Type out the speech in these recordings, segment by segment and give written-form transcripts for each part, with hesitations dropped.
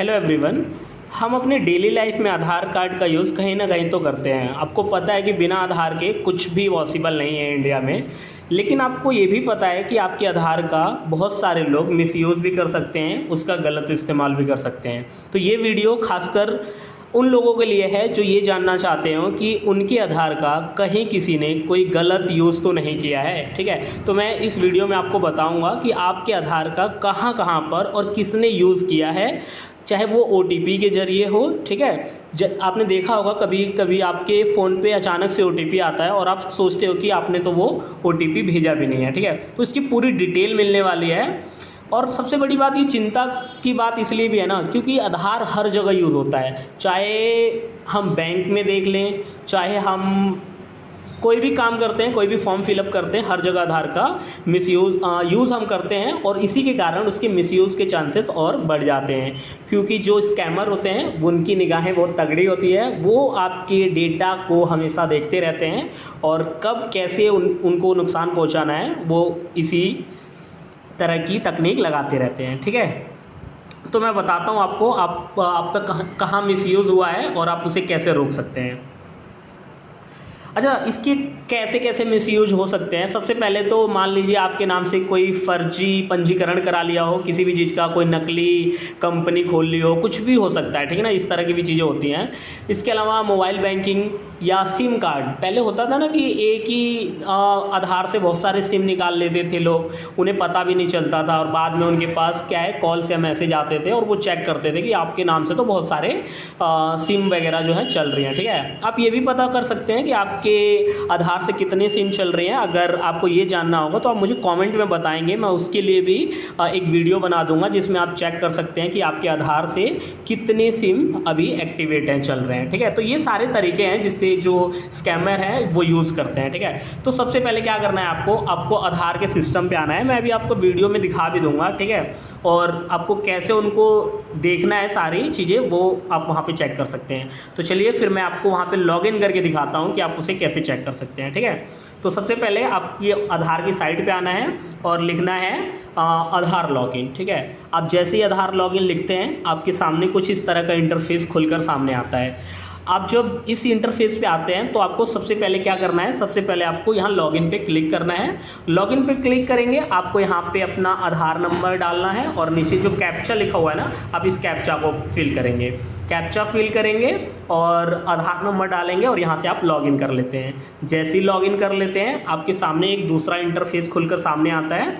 Hello everyone. हम अपने daily life में आधार कार्ड का यूज़ कहीं ना कहीं तो करते हैं। आपको पता है कि बिना आधार के कुछ भी पॉसिबल नहीं है इंडिया में। लेकिन आपको ये भी पता है कि आपके आधार का बहुत सारे लोग मिसयूज़ भी कर सकते हैं, उसका गलत इस्तेमाल भी कर सकते हैं। तो ये वीडियो खासकर उन लोगों के लिए है जो ये जानना चाहते हो कि उनके आधार का कहीं किसी ने कोई गलत यूज़ तो नहीं किया है। ठीक है, तो मैं इस वीडियो में आपको बताऊंगा कि आपके आधार का कहाँ कहाँ पर और किसने यूज़ किया है, चाहे वो OTP के ज़रिए हो। ठीक है, आपने देखा होगा कभी कभी आपके फ़ोन पे अचानक से OTP आता है और आप सोचते हो कि आपने तो वो OTP भेजा भी नहीं है। ठीक है, तो इसकी पूरी डिटेल मिलने वाली है। और सबसे बड़ी बात, ये चिंता की बात इसलिए भी है ना क्योंकि आधार हर जगह यूज़ होता है। चाहे हम बैंक में देख लें, चाहे हम कोई भी काम करते हैं, कोई भी फॉर्म फिलअप करते हैं, हर जगह आधार का यूज़ हम करते हैं। और इसी के कारण उसके मिसयूज़ के चांसेस और बढ़ जाते हैं क्योंकि जो स्कैमर होते हैं उनकी निगाहें बहुत तगड़ी होती है। वो आपके डेटा को हमेशा देखते रहते हैं और कब कैसे उनको नुकसान पहुंचाना है वो इसी तरह की तकनीक लगाते रहते हैं। ठीक है, तो मैं बताता हूँ आपको आपका कहाँ मिसयूज़ हुआ है और आप उसे कैसे रोक सकते हैं। अच्छा, इसके कैसे कैसे मिसयूज हो सकते हैं। सबसे पहले तो मान लीजिए आपके नाम से कोई फर्जी पंजीकरण करा लिया हो किसी भी चीज़ का, कोई नकली कंपनी खोल ली हो, कुछ भी हो सकता है। ठीक है ना, इस तरह की भी चीज़ें होती हैं। इसके अलावा मोबाइल बैंकिंग या सिम कार्ड, पहले होता था ना कि एक ही आधार से बहुत सारे सिम निकाल लेते थे लोग, उन्हें पता भी नहीं चलता था और बाद में उनके पास क्या है कॉल से मैसेज आते थे और वो चेक करते थे कि आपके नाम से तो बहुत सारे सिम वगैरह जो है चल रही हैं। ठीक है, आप ये भी पता कर सकते हैं कि आपके आधार से कितने सिम चल रहे हैं। अगर आपको ये जानना होगा तो आप मुझे कमेंट में बताएंगे, मैं उसके लिए भी एक वीडियो बना दूंगा जिसमें आप चेक कर सकते हैं कि आपके आधार से कितने सिम अभी एक्टिवेट हैं, चल रहे हैं। ठीक है, तो ये सारे तरीके हैं जिससे जो स्कैमर है वो यूज़ करते हैं। ठीक है, तो सबसे पहले क्या करना है, आपको आधार के सिस्टम पे आना है। मैं अभी आपको वीडियो में दिखा भी दूंगा। ठीक है, और आपको कैसे उनको देखना है सारी चीज़ें वो आप वहाँ पे चेक कर सकते हैं। तो चलिए फिर मैं आपको वहाँ पे लॉगिन करके दिखाता हूँ कि आप उसे कैसे चेक कर सकते हैं। ठीक है, तो सबसे पहले आप ये आधार की साइट पे आना है और लिखना है आधार लॉगिन। ठीक है, आप जैसे ही आधार लॉगिन लिखते हैं आपके सामने कुछ इस तरह का इंटरफेस खुलकर सामने आता है। आप जब इस इंटरफेस पे आते हैं तो आपको सबसे पहले क्या करना है, सबसे पहले आपको यहाँ लॉगिन पे क्लिक करना है। लॉगिन पे क्लिक करेंगे, आपको यहाँ पे अपना आधार नंबर डालना है और नीचे जो कैप्चा लिखा हुआ है ना, आप इस कैप्चा को फिल करेंगे। कैप्चा फिल करेंगे और आधार नंबर डालेंगे और यहाँ से आप लॉगिन कर लेते हैं। जैसे ही लॉगिन कर लेते हैं आपके सामने एक दूसरा इंटरफेस खुलकर सामने आता है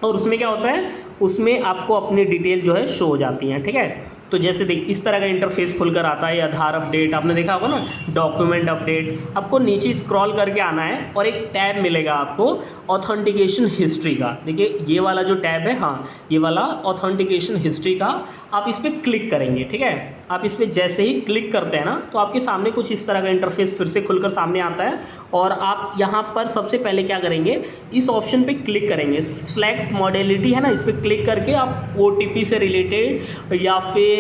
और उसमें क्या होता है, उसमें आपको अपनी डिटेल जो है शो हो जाती हैं। ठीक है, तो जैसे देख इस तरह का इंटरफेस खुलकर आता है। आधार अपडेट आपने देखा होगा ना, डॉक्यूमेंट अपडेट। आपको नीचे स्क्रॉल करके आना है और एक टैब मिलेगा आपको ऑथेंटिकेशन हिस्ट्री का। देखिए ये वाला जो टैब है, हाँ ये वाला ऑथेंटिकेशन हिस्ट्री का, आप इस पर क्लिक करेंगे। ठीक है, आप इस पर जैसे ही क्लिक करते हैं ना तो आपके सामने कुछ इस तरह का इंटरफेस फिर से खुलकर सामने आता है और आप यहाँ पर सबसे पहले क्या करेंगे, इस ऑप्शन पे क्लिक करेंगे। सेलेक्ट मॉडलिटी है ना, इस पर क्लिक करके आप OTP से रिलेटेड या फिर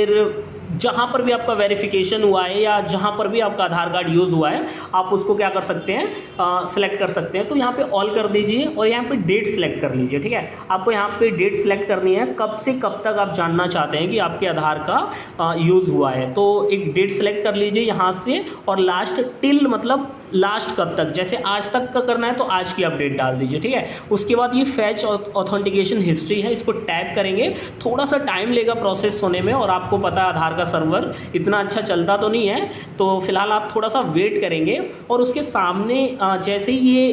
जहाँ पर भी आपका वेरिफिकेशन हुआ है या जहाँ पर भी आपका आधार कार्ड यूज़ हुआ है आप उसको क्या कर सकते हैं, सेलेक्ट कर सकते हैं। तो यहाँ पे ऑल कर दीजिए और यहाँ पे डेट सेलेक्ट कर लीजिए। ठीक है, आपको यहाँ पे डेट सेलेक्ट करनी है, कब से कब तक आप जानना चाहते हैं कि आपके आधार का यूज़ हुआ है। तो एक डेट सेलेक्ट कर लीजिए यहाँ से और लास्ट टिल, मतलब लास्ट कब तक, जैसे आज तक का करना है तो आज की अपडेट डाल दीजिए। ठीक है, उसके बाद ये फैच ऑथेंटिकेशन हिस्ट्री है, इसको टैप करेंगे। थोड़ा सा टाइम लेगा प्रोसेस होने में और आपको पता है आधार का सर्वर इतना अच्छा चलता तो नहीं है, तो फिलहाल आप थोड़ा सा वेट करेंगे और उसके सामने जैसे ही ये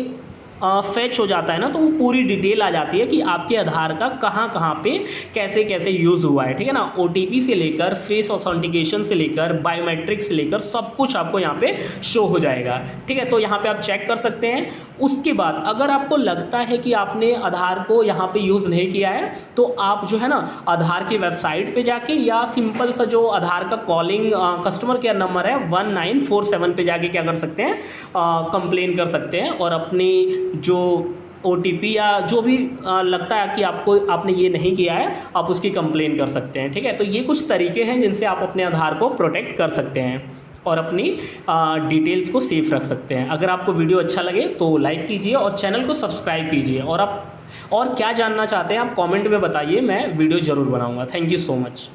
फैच हो जाता है ना तो वो पूरी डिटेल आ जाती है कि आपके आधार का कहाँ कहाँ पे कैसे कैसे यूज़ हुआ है। ठीक है ना, OTP से लेकर फेस ऑथेंटिकेशन से लेकर बायोमेट्रिक से लेकर सब कुछ आपको यहाँ पे शो हो जाएगा। ठीक है, तो यहाँ पे आप चेक कर सकते हैं। उसके बाद अगर आपको लगता है कि आपने आधार को यहाँ पे यूज़ नहीं किया है तो आप जो है ना आधार की वेबसाइट पे जाके या सिंपल सा जो आधार का कॉलिंग कस्टमर केयर नंबर है 1947 पे जाके क्या कर सकते हैं, कंप्लेन कर सकते हैं और अपनी जो OTP या जो भी लगता है कि आपने ये नहीं किया है आप उसकी कंप्लेन कर सकते हैं। ठीक है, तो ये कुछ तरीके हैं जिनसे आप अपने आधार को प्रोटेक्ट कर सकते हैं और अपनी डिटेल्स को सेफ रख सकते हैं। अगर आपको वीडियो अच्छा लगे तो लाइक कीजिए और चैनल को सब्सक्राइब कीजिए और आप और क्या जानना चाहते हैं आप कमेंट में बताइए, मैं वीडियो ज़रूर बनाऊंगा। Thank you so much.